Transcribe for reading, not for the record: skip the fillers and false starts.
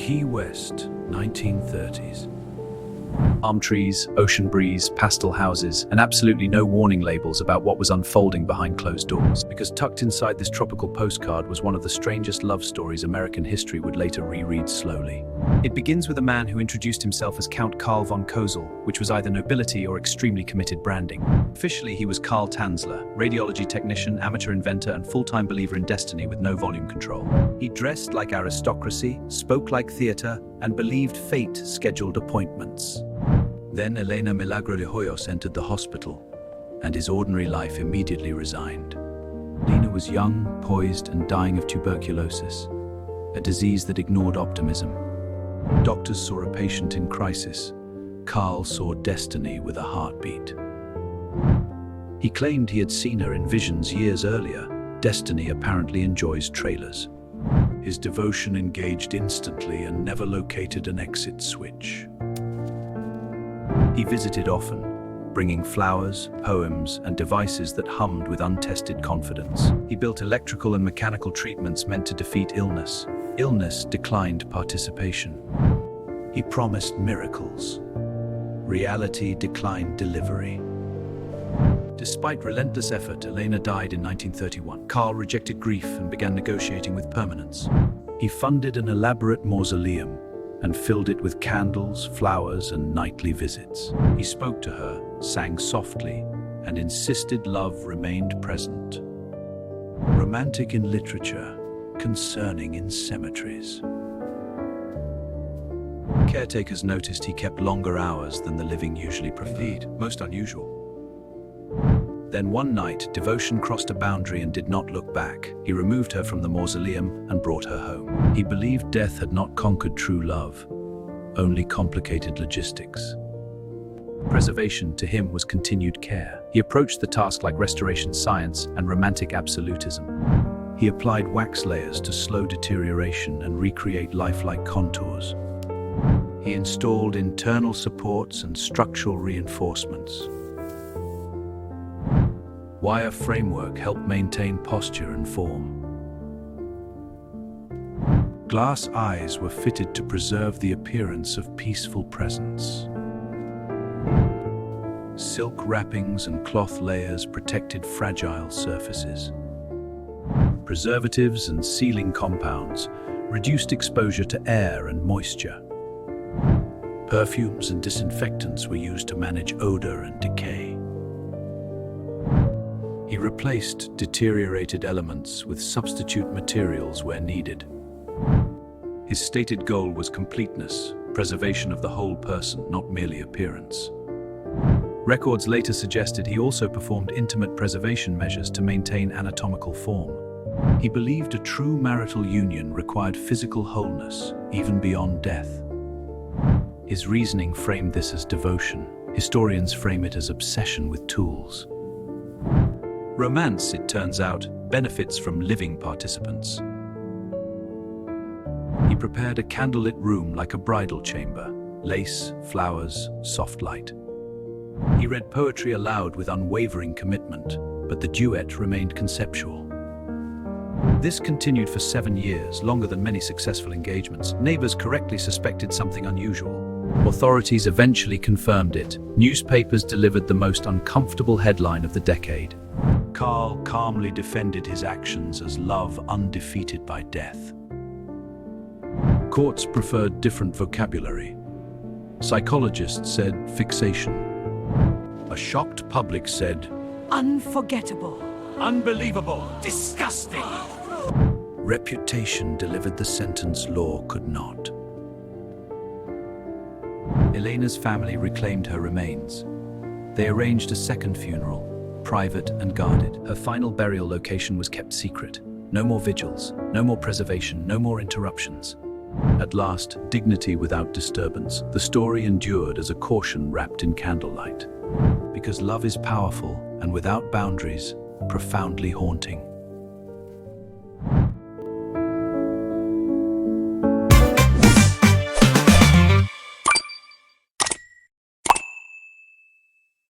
Key West, 1930s. Palm trees, ocean breeze, pastel houses, and absolutely no warning labels about what was unfolding behind closed doors. Because tucked inside this tropical postcard was one of the strangest love stories American history would later reread slowly. It begins with a man who introduced himself as Count Carl von Cosel, which was either nobility or extremely committed branding. Officially, he was Carl Tanzler, radiology technician, amateur inventor, and full-time believer in destiny with no volume control. He dressed like aristocracy, spoke like theater, and believed fate scheduled appointments. Then Elena Milagro de Hoyos entered the hospital, and his ordinary life immediately resigned. Lena was young, poised, and dying of tuberculosis, a disease that ignored optimism. Doctors saw a patient in crisis. Carl saw destiny with a heartbeat. He claimed he had seen her in visions years earlier. Destiny apparently enjoys trailers. His devotion engaged instantly and never located an exit switch. He visited often, bringing flowers, poems, and devices that hummed with untested confidence. He built electrical and mechanical treatments meant to defeat illness. Illness declined participation. He promised miracles. Reality declined delivery. Despite relentless effort, Elena died in 1931. Carl rejected grief and began negotiating with permanence. He funded an elaborate mausoleum and filled it with candles, flowers, and nightly visits. He spoke to her, sang softly, and insisted love remained present. Romantic in literature, concerning in cemeteries. Caretakers noticed he kept longer hours than the living usually preferred. Most unusual. Then one night, devotion crossed a boundary and did not look back. He removed her from the mausoleum and brought her home. He believed death had not conquered true love, only complicated logistics. Preservation to him was continued care. He approached the task like restoration science and romantic absolutism. He applied wax layers to slow deterioration and recreate lifelike contours. He installed internal supports and structural reinforcements. Wire framework helped maintain posture and form. Glass eyes were fitted to preserve the appearance of peaceful presence. Silk wrappings and cloth layers protected fragile surfaces. Preservatives and sealing compounds reduced exposure to air and moisture. Perfumes and disinfectants were used to manage odor and decay. He replaced deteriorated elements with substitute materials where needed. His stated goal was completeness, preservation of the whole person, not merely appearance. Records later suggested he also performed intimate preservation measures to maintain anatomical form. He believed a true marital union required physical wholeness, even beyond death. His reasoning framed this as devotion. Historians frame it as obsession with tools. Romance, it turns out, benefits from living participants. He prepared a candlelit room like a bridal chamber, lace, flowers, soft light. He read poetry aloud with unwavering commitment, but the duet remained conceptual. This continued for 7 years, longer than many successful engagements. Neighbors correctly suspected something unusual. Authorities eventually confirmed it. Newspapers delivered the most uncomfortable headline of the decade. Carl calmly defended his actions as love undefeated by death. Courts preferred different vocabulary. Psychologists said fixation. A shocked public said, unforgettable, unbelievable, disgusting. Reputation delivered the sentence law could not. Elena's family reclaimed her remains. They arranged a second funeral, private and guarded. Her final burial location was kept secret. No more vigils, no more preservation, no more interruptions. At last, dignity without disturbance. The story endured as a caution wrapped in candlelight. Because love is powerful and without boundaries, profoundly haunting.